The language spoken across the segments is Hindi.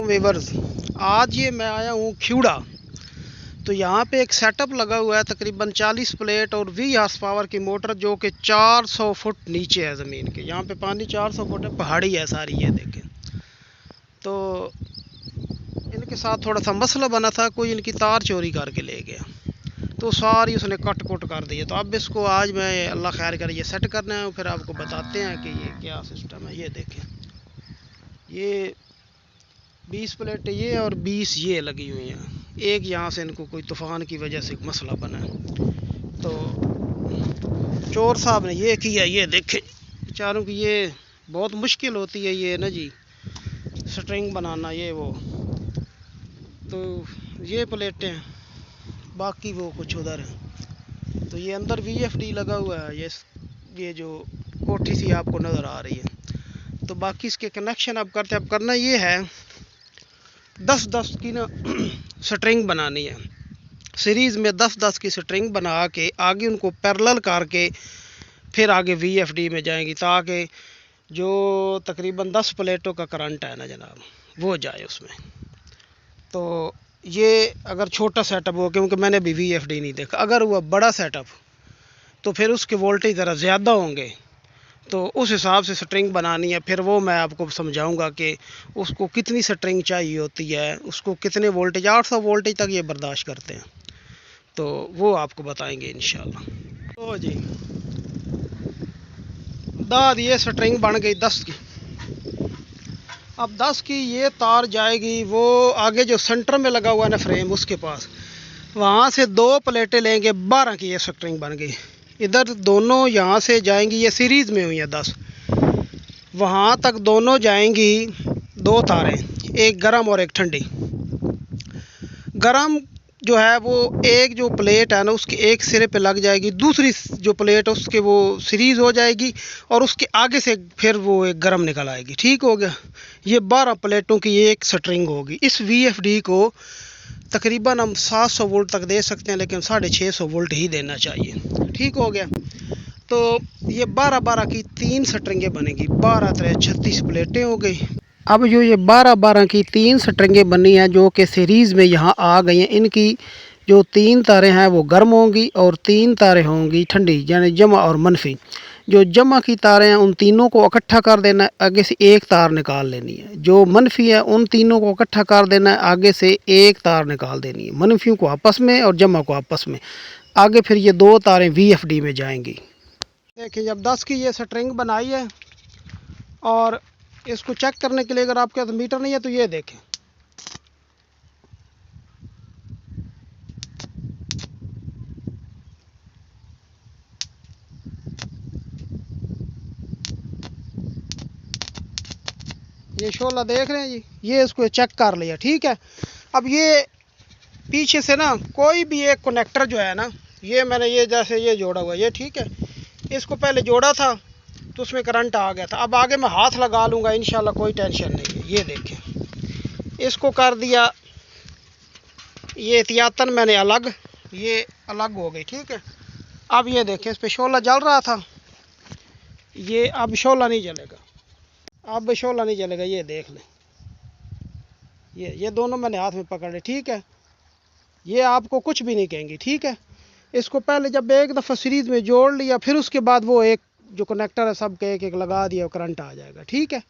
वालेकुम वीवर्स। आज ये मैं आया हूँ खिवड़ा। तो यहाँ पे एक सेटअप लगा हुआ है, तकरीबन 40 प्लेट और 20 हार्स पावर की मोटर, जो कि 400 फुट नीचे है ज़मीन के। यहाँ पे पानी 400 फुट है, पहाड़ी है सारी, ये देखें। तो इनके साथ थोड़ा सा मसला बना था, कोई इनकी तार चोरी करके ले गया, तो सारी उसने कट कुट कर दी है। तो अब इसको आज मैं अल्लाह खैर करे ये सेट करना है, फिर आपको बताते हैं कि ये क्या सिस्टम है। ये देखें, ये 20 प्लेटें ये और 20 ये लगी हुई हैं। एक यहाँ से इनको कोई तूफ़ान की वजह से मसला बना है, तो चोर साहब ने ये किया। ये देखें बेचारों की ये बहुत मुश्किल होती है ये ना जी, स्ट्रिंग बनाना ये वो। तो ये प्लेटें, बाकी वो कुछ उधर है। तो ये अंदर VFD लगा हुआ है, ये जो कोठी सी आपको नज़र आ रही है। तो बाकी इसके कनेक्शन अब करते, अब करना ये है 10-10 की ना स्ट्रिंग बनानी है। सीरीज़ में 10-10 की स्ट्रिंग बना के आगे उनको पैरेलल करके फिर आगे VFD में जाएंगी, ताकि जो तकरीबन 10 प्लेटों का करंट है ना जनाब, वो जाए उसमें। तो ये अगर छोटा सेटअप हो, क्योंकि मैंने अभी VFD नहीं देखा, अगर हुआ बड़ा सेटअप तो फिर उसके वोल्टेज ज़रा ज़्यादा होंगे, तो उस हिसाब से स्ट्रिंग बनानी है। फिर वो मैं आपको समझाऊंगा कि उसको कितनी स्ट्रिंग चाहिए होती है, उसको कितने वोल्टेज, 800 वोल्टेज तक ये बर्दाश्त करते हैं, तो वो आपको बताएंगे इंशाल्लाह। तो जी दाद ये स्ट्रिंग बन गई 10 की। अब 10 की ये तार जाएगी वो आगे जो सेंटर में लगा हुआ है ना फ्रेम, उसके पास, वहाँ से 2 प्लेटें लेंगे, 12 की ये स्ट्रिंग बन गई। इधर दोनों यहाँ से जाएंगी, ये सीरीज़ में हुई है 10, वहाँ तक दोनों जाएंगी 2 तारें, एक गरम और एक ठंडी। गरम जो है वो एक जो प्लेट है ना उसके एक सिरे पे लग जाएगी, दूसरी जो प्लेट है उसके वो सीरीज़ हो जाएगी, और उसके आगे से फिर वो एक गरम निकल आएगी। ठीक हो गया। ये 12 प्लेटों की एक स्ट्रिंग होगी। इस VFD को तकरीबन हम 700 वोल्ट तक दे सकते हैं, लेकिन 650 वोल्ट ही देना चाहिए। ठीक हो गया। तो ये 12-12 की 3 स्ट्रिंगें बनेगी, 12×3 36 प्लेटें हो गई। अब जो ये 12-12 की 3 स्ट्रिंगें बनी हैं, जो कि सीरीज़ में यहाँ आ गई हैं, इनकी जो 3 तारें हैं वो गर्म होंगी और 3 तारें होंगी ठंडी, यानी जमा और मनफी। जो जमा की तारें हैं उन तीनों को इकट्ठा कर देना है, आगे से एक तार निकाल लेनी है। जो मनफी है उन तीनों को इकट्ठा कर देना है, आगे से एक तार निकाल देनी है। मनफियों को आपस में और जमा को आपस में। आगे फिर ये 2 तारें VFD में जाएंगी। देखिए जब 10 की ये स्ट्रिंग बनाई है, और इसको चेक करने के लिए अगर आपके पास मीटर नहीं है तो ये देखें, ये शोला देख रहे हैं जी, ये इसको चेक कर लिया। ठीक है। अब ये पीछे से ना कोई भी एक कनेक्टर जो है ना, ये मैंने ये जैसे ये जोड़ा हुआ ये, ठीक है, इसको पहले जोड़ा था तो उसमें करंट आ गया था। अब आगे मैं हाथ लगा लूँगा इंशाल्लाह, कोई टेंशन नहीं है। ये देखें, इसको कर दिया ये एहतियातन मैंने अलग, ये अलग हो गई। ठीक है। अब ये देखें, इस पे शोला जल रहा था, ये अब शोला नहीं जलेगा, अब शोला नहीं जलेगा। ये देख लें, ये दोनों मैंने हाथ में पकड़े। ठीक है। ये आपको कुछ भी नहीं कहेंगी। ठीक है। इसको पहले जब एक दफ़ा सीरीज़ में जोड़ लिया, फिर उसके बाद वो एक जो कनेक्टर है सब के एक एक लगा दिया, करंट आ जाएगा। ठीक है।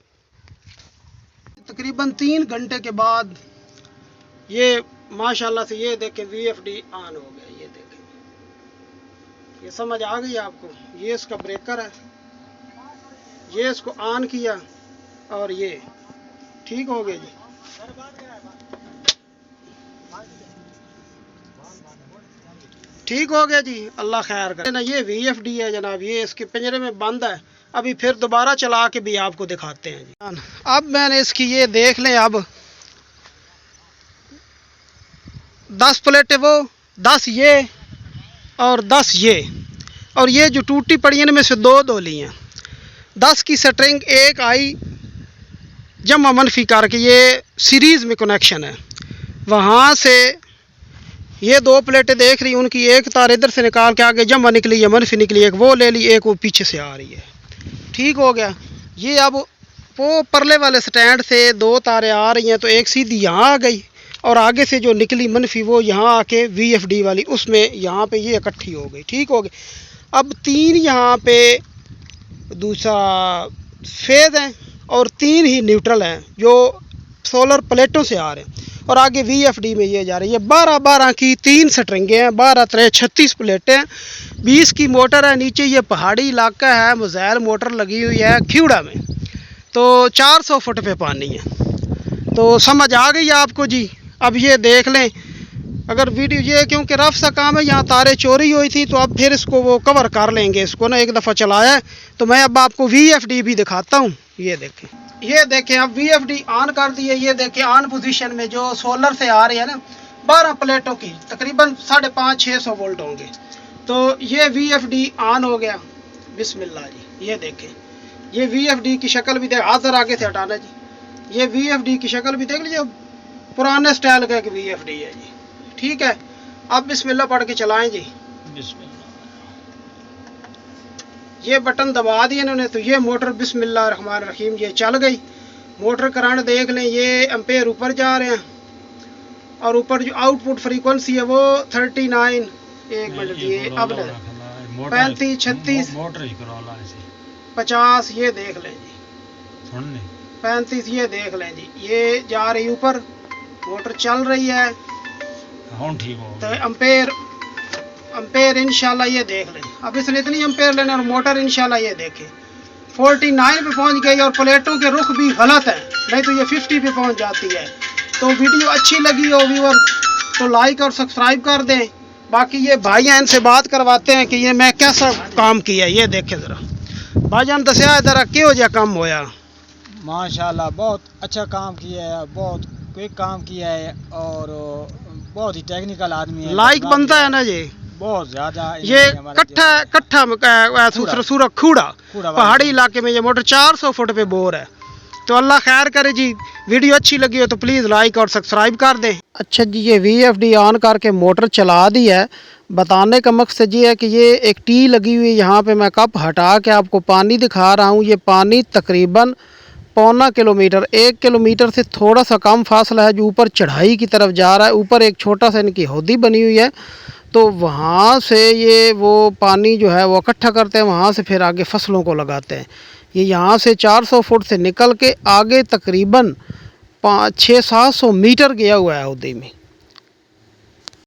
तकरीबन 3 घंटे के बाद ये माशाल्लाह से ये देखें VFD ऑन हो गया। ये देखें, ये समझ आ गई आपको। ये इसका ब्रेकर है, ये इसको ऑन किया और ये ठीक हो गया जी। ठीक हो गया जी, अल्लाह खैर करे ना। ये VFD है जनाब, ये इसके पिंजरे में बंद है। अभी फिर दोबारा चला के भी आपको दिखाते हैं जी। अब मैंने इसकी ये देख लें, अब 10 प्लेटें वो, 10 ये और 10 ये, और ये जो टूटी पड़ी है इनमें से 2 ली हैं। 10 की स्ट्रिंग एक आई जमा मनफी करके, ये सीरीज़ में कनेक्शन है। वहाँ से ये 2 प्लेटें देख रही, उनकी एक तार इधर से निकाल के आगे जमा निकली या मनफी निकली, एक वो ले ली, एक वो पीछे से आ रही है। ठीक हो गया। ये अब वो परले वाले स्टैंड से 2 तारें आ रही हैं, तो एक सीधी यहाँ आ गई और आगे से जो निकली मनफी वो यहाँ आके VFD वाली उसमें यहाँ पे ये इकट्ठी हो गई। ठीक हो गई। अब 3 यहाँ पे दूसरा फेज हैं और 3 ही न्यूट्रल हैं जो सोलर प्लेटों से आ रहे हैं और आगे VFD में ये जा रही है। 12-12 की 3 स्ट्रिंगें हैं, 12 36 प्लेटें हैं, 20 की मोटर है। नीचे ये पहाड़ी इलाका है, मुज़ैल मोटर लगी हुई है खिवड़ा में, तो 400 फुट पे पानी है। तो समझ आ गई आपको जी। अब ये देख लें, अगर वीडियो ये क्योंकि रफ सा काम है, यहाँ तारें चोरी हुई थी तो अब फिर इसको वो कवर कर लेंगे इसको ना, एक दफ़ा चलाया है तो मैं अब आपको VFD भी दिखाता हूँ। ये देखें अब VFD ऑन कर दिए। ये देखें ऑन पोजीशन में जो सोलर से आ रही है ना 12 प्लेटों की तकरीबन 550-600 वोल्ट होंगे। तो ये VFD ऑन हो गया। बिस्मिल्लाह जी। ये देखें ये VFD की शक्ल भी देख, हाथ जरा आगे से हटाना जी। ये VFD की शक्ल भी देख लीजिए, पुराने स्टाइल का एक VFD है जी। ठीक है, अब बिस्मिल्लाह पढ़ के चलाएं जी। बिस्मिल्लाह। ये बटन दबा दिए इन्होंने तो ये मोटर बिस्मिल्लाह रहमान रहीम ये चल गई। मोटर करंट देख लें, ये एम्पेयर ऊपर जा रहे हैं और ऊपर जो आउटपुट फ्रीक्वेंसी है वो 39 एक मिनट दिए अब 35 36 50 ये देख लें जी। 35 ये देख लें जी। ये जा रही ऊपर, मोटर चल रही है ठीक हो तो एम्पेयर इंशाल्लाह ये देख लें। अब इसने इतनी एम्पेयर लेना और मोटर इंशाल्लाह ये देखें 49 पे पहुंच गई और प्लेटों के रुख भी गलत है, नहीं तो ये 50 पे पहुंच जाती है। तो वीडियो अच्छी लगी हो व्यूअर तो लाइक और सब्सक्राइब कर दें। बाकी ये भाईजान इनसे बात करवाते हैं कि ये मैं कैसा काम किया। ये देखें ज़रा भाईजान दसिया ज़रा क्यों जा काम होया। माशाल्लाह बहुत अच्छा काम किया है, बहुत क्विक काम किया है और बहुत ही टेक्निकल आदमी है। लाइक बनता है ना जी बहुत ज्यादा। ये कट्ठा सूरा खूड़ा पहाड़ी इलाके में ये मोटर 400 फुट पे बोर है। तो अल्लाह खैर करे जी। वीडियो अच्छी लगी हो तो प्लीज़ लाइक और सब्सक्राइब कर दें। अच्छा जी, ये VFD ऑन करके मोटर चला दी है। बताने का मकसद ये है कि ये एक टी लगी हुई है, यहाँ पे मैं कप हटा के आपको पानी दिखा रहा हूँ। ये पानी तकरीबन 1.25 किलोमीटर, 1 किलोमीटर से थोड़ा सा कम फासला है जो ऊपर चढ़ाई की तरफ जा रहा है। ऊपर एक छोटा सा इनकी हौदी बनी हुई है, तो वहाँ से ये वो पानी जो है वो इकट्ठा करते हैं, वहाँ से फिर आगे फसलों को लगाते हैं। ये यहाँ से 400 फुट से निकल के आगे तकरीबन 600-700 मीटर गया हुआ है हौदी में।